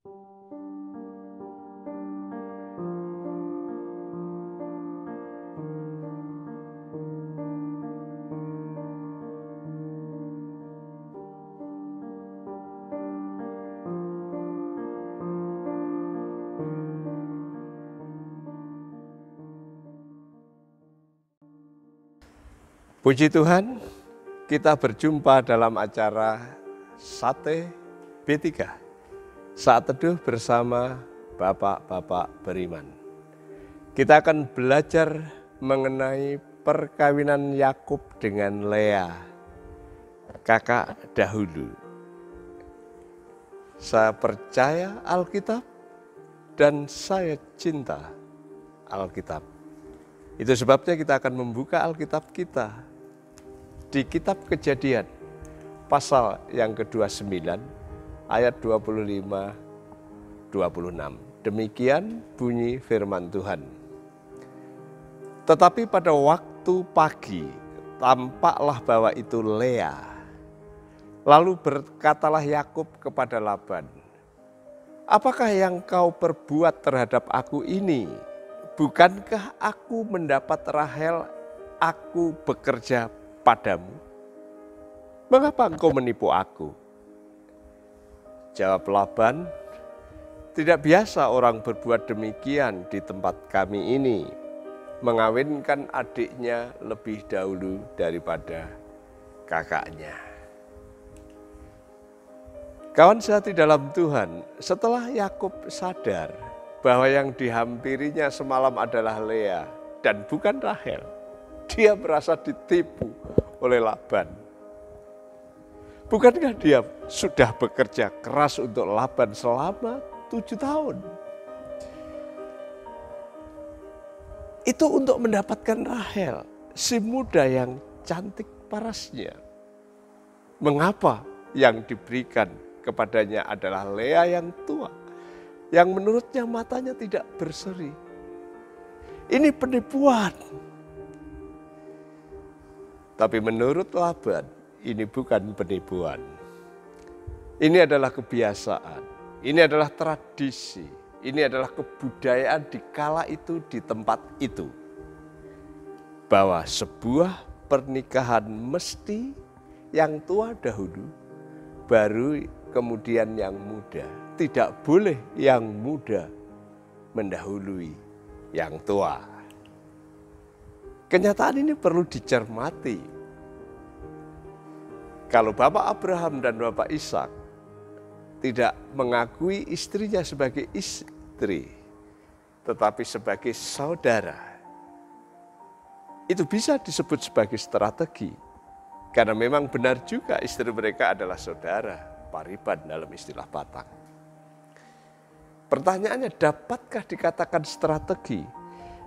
Puji Tuhan, kita berjumpa dalam acara Sate B3, saat teduh bersama Bapak-Bapak beriman. Kita akan belajar mengenai perkawinan Yakub dengan Lea, kakak dahulu. Saya percaya Alkitab dan saya cinta Alkitab. Itu sebabnya kita akan membuka Alkitab kita di kitab Kejadian, pasal yang ke-29, ayat 25-26. Demikian bunyi firman Tuhan. Tetapi pada waktu pagi, tampaklah bahwa itu Lea. Lalu berkatalah Yakub kepada Laban, "Apakah yang kau perbuat terhadap aku ini? Bukankah aku mendapat Rahel, aku bekerja padamu? Mengapa engkau menipu aku?" Jawab Laban, "Tidak biasa orang berbuat demikian di tempat kami ini, mengawinkan adiknya lebih dahulu daripada kakaknya." Kawan sehati dalam Tuhan, setelah Yakub sadar bahwa yang dihampirinya semalam adalah Lea dan bukan Rahel, dia merasa ditipu oleh Laban. Bukankah dia sudah bekerja keras untuk Laban selama 7 tahun? Itu untuk mendapatkan Rahel, si muda yang cantik parasnya. Mengapa yang diberikan kepadanya adalah Lea yang tua, yang menurutnya matanya tidak berseri? Ini penipuan. Tapi menurut Laban, ini bukan penipuan. Ini adalah kebiasaan, ini adalah tradisi, ini adalah kebudayaan di kala itu, di tempat itu. Bahwa sebuah pernikahan mesti yang tua dahulu, baru kemudian yang muda. Tidak boleh yang muda mendahului yang tua. Kenyataan ini perlu dicermati. Kalau Bapak Abraham dan Bapak Ishak tidak mengakui istrinya sebagai istri, tetapi sebagai saudara, itu bisa disebut sebagai strategi. Karena memang benar juga istri mereka adalah saudara, pariban dalam istilah Batak. Pertanyaannya, dapatkah dikatakan strategi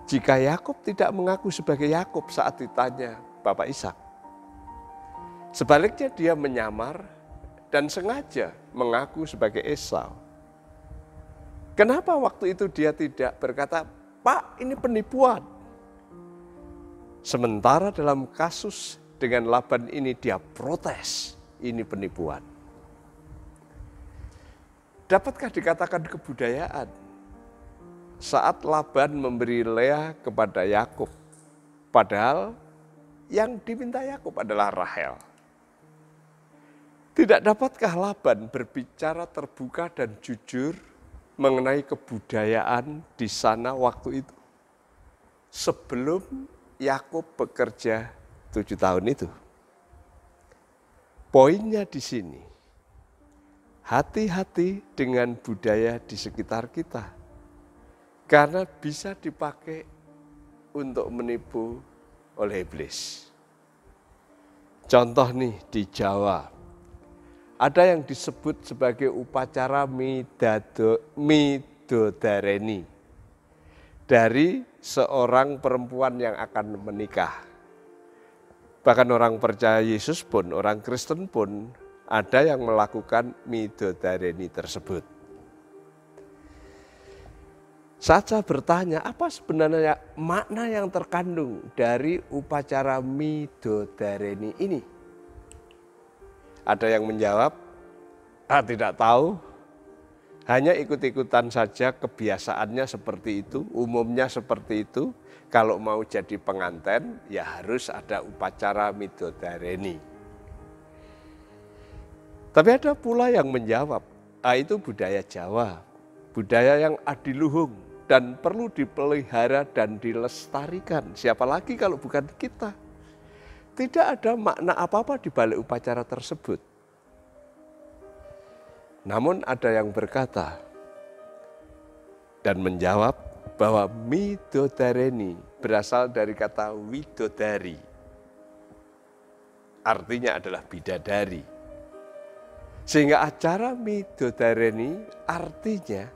jika Yakub tidak mengaku sebagai Yakub saat ditanya Bapak Ishak? Sebaliknya dia menyamar dan sengaja mengaku sebagai Esau. Kenapa waktu itu dia tidak berkata, "Pak, ini penipuan"? Sementara dalam kasus dengan Laban ini dia protes, ini penipuan. Dapatkah dikatakan kebudayaan saat Laban memberi Lea kepada Yakub, padahal yang diminta Yakub adalah Rahel? Tidak dapatkah Laban berbicara terbuka dan jujur mengenai kebudayaan di sana waktu itu, sebelum Yakub bekerja 7 tahun itu? Poinnya di sini, hati-hati dengan budaya di sekitar kita. Karena bisa dipakai untuk menipu oleh iblis. Contoh nih di Jawa, ada yang disebut sebagai upacara midodareni dari seorang perempuan yang akan menikah. Bahkan orang percaya Yesus pun, orang Kristen pun ada yang melakukan midodareni tersebut. Saat saya bertanya, apa sebenarnya makna yang terkandung dari upacara midodareni ini? Ada yang menjawab, tidak tahu, hanya ikut-ikutan saja, kebiasaannya seperti itu, umumnya seperti itu. Kalau mau jadi pengantin, ya harus ada upacara midodareni. Tapi ada pula yang menjawab, itu budaya Jawa, budaya yang adiluhung dan perlu dipelihara dan dilestarikan. Siapa lagi kalau bukan kita? Tidak ada makna apa-apa di balik upacara tersebut. Namun ada yang berkata dan menjawab bahwa midodareni berasal dari kata widodari. Artinya adalah bidadari. Sehingga acara midodareni artinya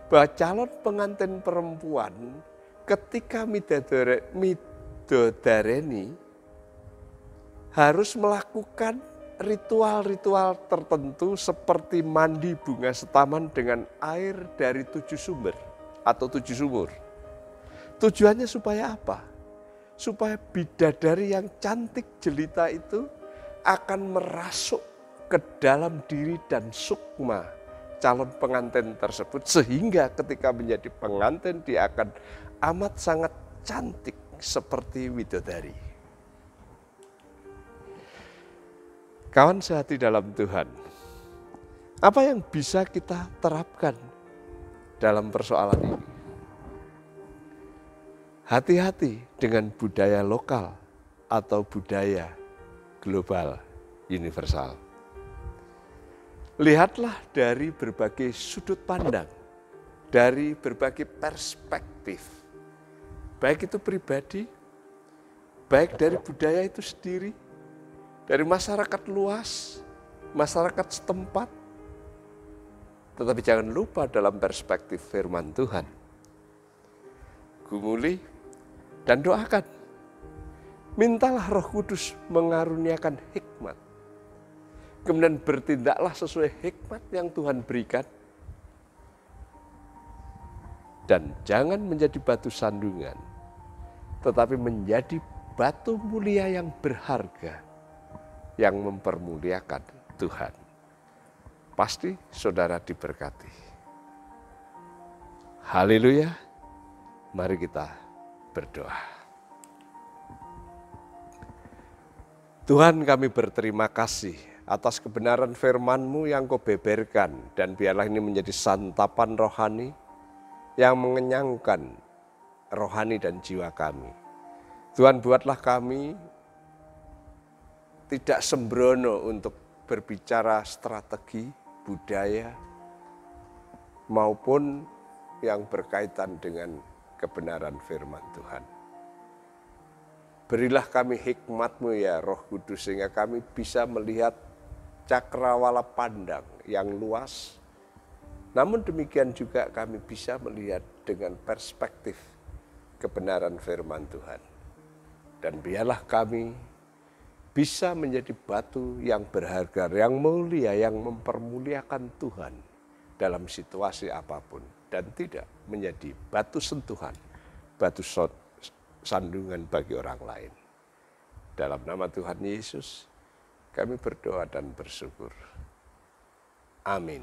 bahwa calon pengantin perempuan ketika midodareni harus melakukan ritual-ritual tertentu seperti mandi bunga setaman dengan air dari 7 sumber atau 7 sumur. Tujuannya supaya apa? Supaya bidadari yang cantik jelita itu akan merasuk ke dalam diri dan sukma calon pengantin tersebut, sehingga ketika menjadi pengantin dia akan amat sangat cantik seperti widodari. Kawan sehati dalam Tuhan, apa yang bisa kita terapkan dalam persoalan ini? Hati-hati dengan budaya lokal atau budaya global universal. Lihatlah dari berbagai sudut pandang, dari berbagai perspektif, baik itu pribadi, baik dari budaya itu sendiri, dari masyarakat luas, masyarakat setempat. Tetapi jangan lupa dalam perspektif firman Tuhan. Gumuli dan doakan. Mintalah Roh Kudus mengaruniakan hikmat. Kemudian bertindaklah sesuai hikmat yang Tuhan berikan. Dan jangan menjadi batu sandungan, tetapi menjadi batu mulia yang berharga, yang mempermuliakan Tuhan. Pasti saudara diberkati. Haleluya. Mari kita berdoa. Tuhan, kami berterima kasih atas kebenaran firman-Mu yang Kau beberkan, dan biarlah ini menjadi santapan rohani yang mengenyangkan rohani dan jiwa kami. Tuhan, buatlah kami tidak sembrono untuk berbicara strategi, budaya, maupun yang berkaitan dengan kebenaran firman Tuhan. Berilah kami hikmat-Mu ya Roh Kudus, sehingga kami bisa melihat cakrawala pandang yang luas. Namun demikian juga kami bisa melihat dengan perspektif kebenaran firman Tuhan. Dan biarlah kami bisa menjadi batu yang berharga, yang mulia, yang mempermuliakan Tuhan dalam situasi apapun. Dan tidak menjadi batu sentuhan, batu sandungan bagi orang lain. Dalam nama Tuhan Yesus, kami berdoa dan bersyukur. Amin.